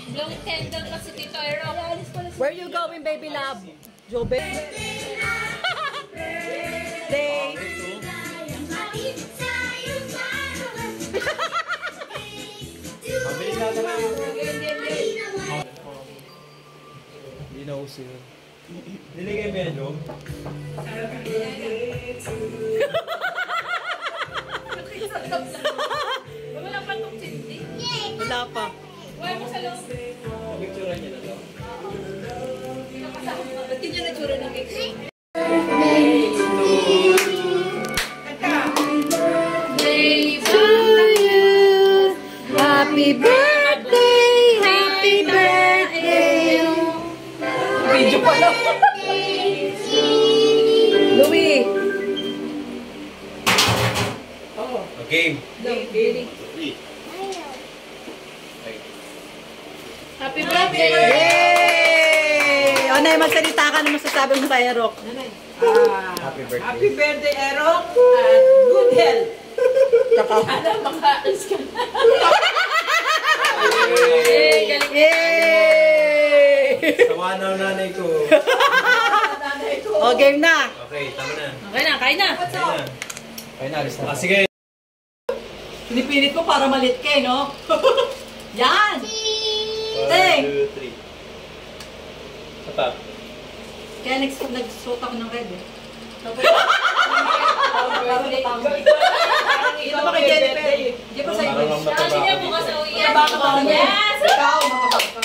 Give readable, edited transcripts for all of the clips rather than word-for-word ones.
Blow candle pa si Tito Ero. Where you going, baby love? Jobe. Day. Mabilis natin na. Hindi na uso yun. Niligay mo yan, Joe? Wala pa itong chindi. Wala pa. Wala mo sa loob. Picture niya na to. Ba't yun yung natsura ng cake? Happy birthday! Happy birthday! Video pa lang. Louie! Okay. Happy birthday! Yay! O, Nay, magsalita ka na masasabi mo sa Erok. Happy birthday. Happy birthday, Erok! At good health! Ano, makaalis ka na. Yay! Tawa na ang nanay ko. O, game na. Okay, tama na. Okay na, kain na. Kain na. Kain na, alis na. Sige. Pinipilit ko para malit ka, no? Yan! 1, Hey! 2, 3. Sapa. Kaya nagsuot ako ng red, eh. Ito ba kay Jennifer? Di ba sa'yo? Parang mataba. Kasi niya bukas sa uyan. Baka pa rin. Yes! Ikaw, makabak ka.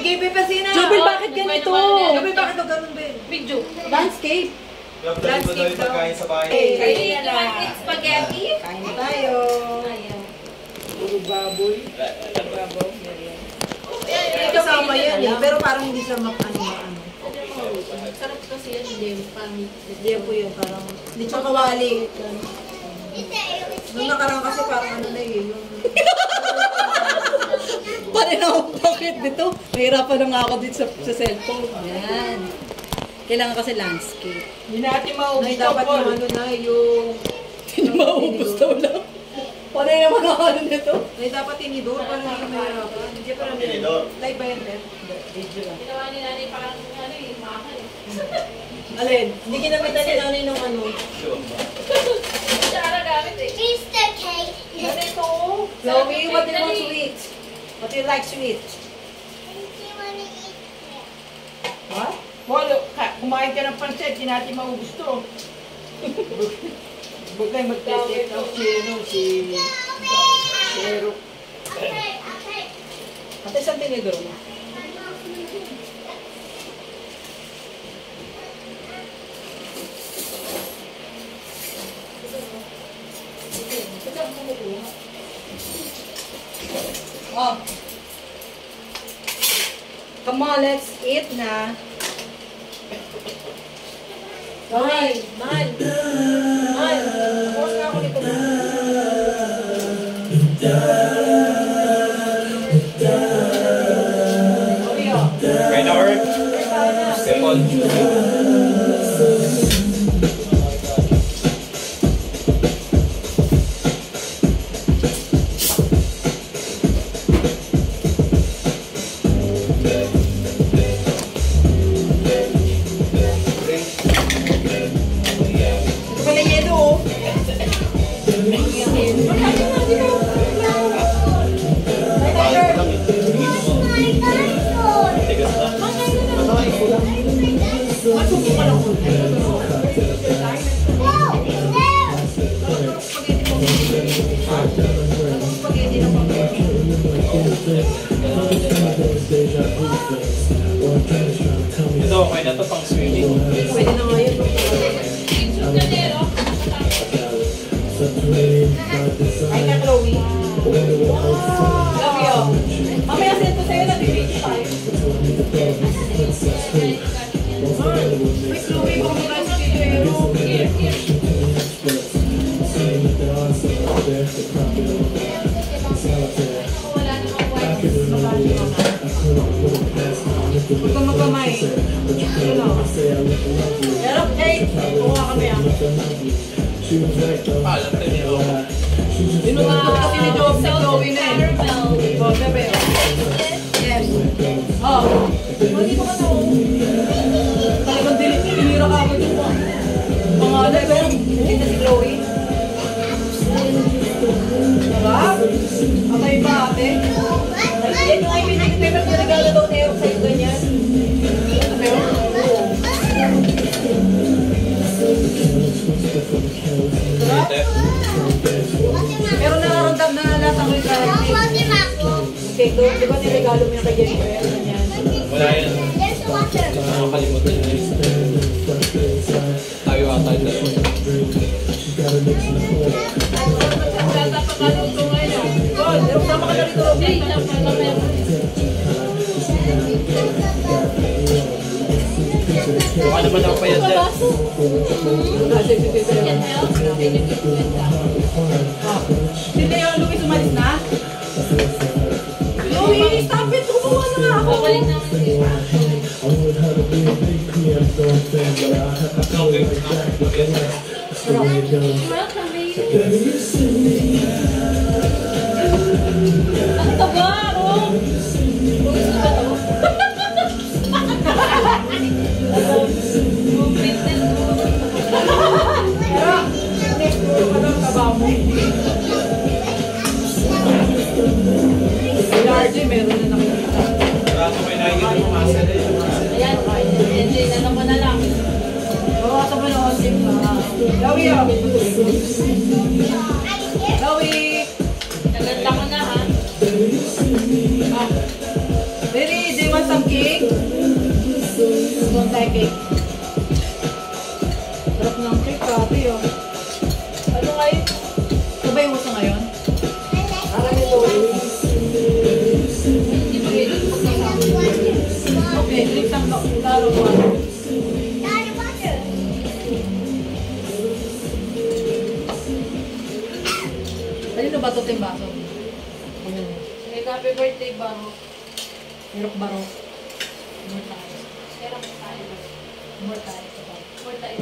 Game, Pepesina. Jubil, bakit ganito? Jubil, bakit ito ganun, Ben? Video. Landscape. Dali mo daw yung pagkain sa bahay. Kain na lang. Spaghetti. Kain na tayo. Ayaw. Puro baboy. Baboy. Kasama yan, eh. Pero parang hindi siya ano. Sarap kasi yan. Hindi parang... Hindi po yun, parang... Hindi siya kawali. Nung nakarang kasi parang ano na yun. Paano na akong pocket dito? Mahirapan na nga ako dito sa cellphone. Yan. Kailangan kasi landscape. Hindi natin maubos Ay, dapat yung ano na, yung... Hindi maubos daw lang. Paano yung mga ano nito? Ay, dapat tinidor para hindi ka mahirapan. Hindi pa namin. Tinidor? Live ba yan, Beth? Video lang. Ginawa ni nanay parang ano eh, mahal eh. Alin? Hindi kinamitan ni nanay nung ano. Hindi siya gamit eh. Easter cake. Ganito. Chloe, what do you want to eat? What do you like to eat? Do you want to eat it? What? Polo, kumain ka ng pansit, hindi natin maubos to. Huwag kayong mag-take out si Erok. Okay, okay. Ate, saan tinidor mo? Oh. Come on, let's eat na. Mahal, mahal. Mahal. Tapos na ako nito. Okay na, Art? Step on. Ito, okay na ito pang swimming. Pwede na nga yun. Ay na, Chloe. Love you. Mamaya send ko sa'yo na bibigyan tayo. Ay, Chloe, baka mag-alas dito eh. Huwag ka magkamay. Ano? Erok, hey! Kuha kami ah. Alam tayo niya ako. Inututok kasi ni Joey na eh. Oh, sabi. Yes. Oh. Hindi ko ka talagang tinira ka agad yung pangalan. Pero hindi na si Chloe. Sarap. Abay ba ate? Yan yung ay pinag-paper na regalo daw na Eric sa'yo ganyan. Sabi mo? Sarap. Pero nararamdam na lasang ko yung cake doon. Di ba niregalo mo yung kay Jennifer? Ganyan. Wala yan. Hindi ko nakakalimutan yun. Tayo ata yung dalawa. God, sama ka na rito. Mukha naman ako pa yan dyan. Hindi yung Luis umalis na? Luis, stop it! Gumawa na nga ako! Ang taba, oh! RJ, meron na nakikita. Kaso may nakikita mo muscle eh. Ayan, hindi na naman na lang. Bawasan mo na onsin ka. Gawi ako. Gawi! Naganda ko na, ha? Very, do you want some cake? Don't like cake. Sarap ng cake, grabe yun. Ano kayo? Ito ba yung uso ngayon? Parang ito. Okay, drink some lalo ko. Kanino ba ito yung baso? Happy birthday, Baro. Hirok baro. More tayo. Kaya mo tayo. More tayo. More tayo.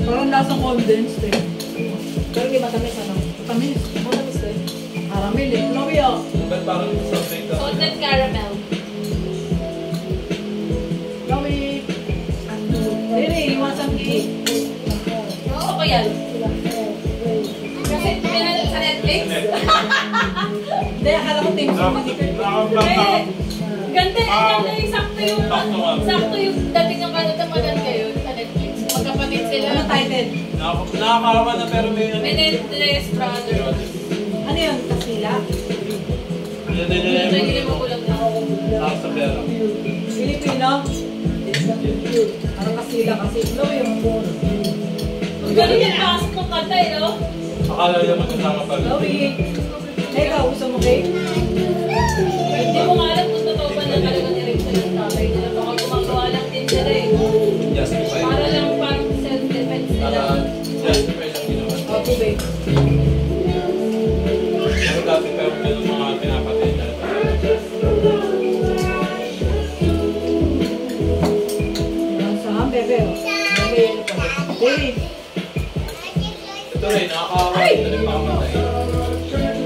Parang lasang condensed eh. Pero hindi matamis ano? Matamis. Matamis eh. Caramel eh. Chloe oh. Ba't parang something ka? Salted caramel. Chloe. Really, you want some cake? Gusto ko yan. Kasi pinanood sa Netflix. Hindi, akala ko team song. Eh, ganda yung sakto yung dating yung kanatapanan kayo sa Netflix. Magkapatid sila. Ano title? Nakakawa na pero may ano. Menendez Brothers. Ano yun? Kasila? Hindi mo kulang na. Sa pera. Filipino? Parang kasila kasi. Chloe yung Ang galing yung pasok ng kanta eh, no? Akala niya magkasama pa rin. Chloe. Ikaw, gusto mo cake? Hindi mo nga alam kung totoo ba na talagang direction ng tatay nila. Baka gumagawa lang din sila eh. Justify. Para lang parang self-defense nila. Para justify lang ginawa. O, tubig. Pero dati pa yung ganun mga pinapatay na. Saan, bebe? Bebe, ano pa? Hey! Ito rin, nakakawa. Ito nagpakamatay.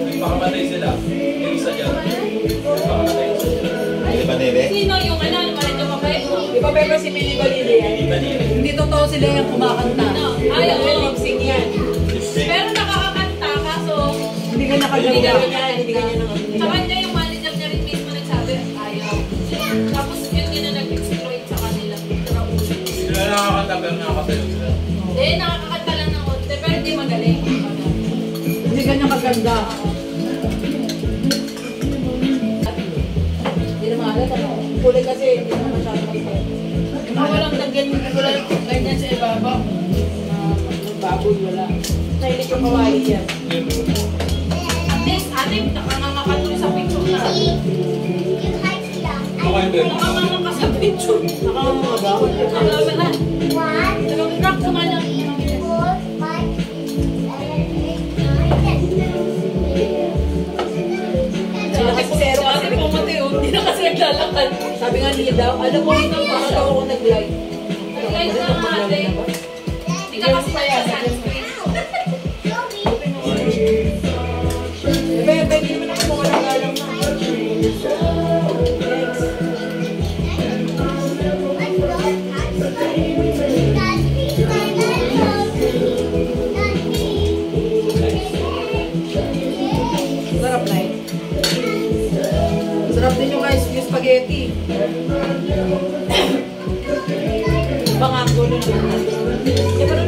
Nagpakamatay sila. Yung isa dyan. Nagpakamatay yung isa dyan. Di ba, Nebe? Sino yung ano, malit yung mabait mo? Di ba bebe si Millie Balili yan? Hindi totoo sila yung kumakanta. No. Ay, oo. Lip-sync yan. Pero nakakakanta, kaso Hindi ka nakaganda. Hindi ka niya sa kanya yung manager niya rin mismo nagsabi, ayaw. Tapos yun yun na nag-exploit sa kanila. Sila nakakanta pero nakakatayo sila. Eh, nakakakanta lang ng konti, pero hindi magaling. Hindi ka niya kaganda. Hindi na maalat ano. Kulay kasi hindi na masyadong mag-set. Walang ganyan sa ibabaw. Baboy wala. Nahilig yung kawaii yan. At least, ate, nakangangakatuloy sa picture na. Okay, Ben. Nakangangaka sa picture. Nakakamaga. Nakangangaka na. Nag-rock naman lang. Sila kasi zero kasi Ate, pumatay, oh. Hindi na kasi naglalakad. sabi nga niya daw. Alam mo, para daw ako nag-live. Nag-live na nga ate. Hindi ka kasi nagsa-sunscreen. Bebe, hindi naman ako mawala galang na. Sarap na eh. Sarap din yung guys, yung spaghetti. Bangako na naman.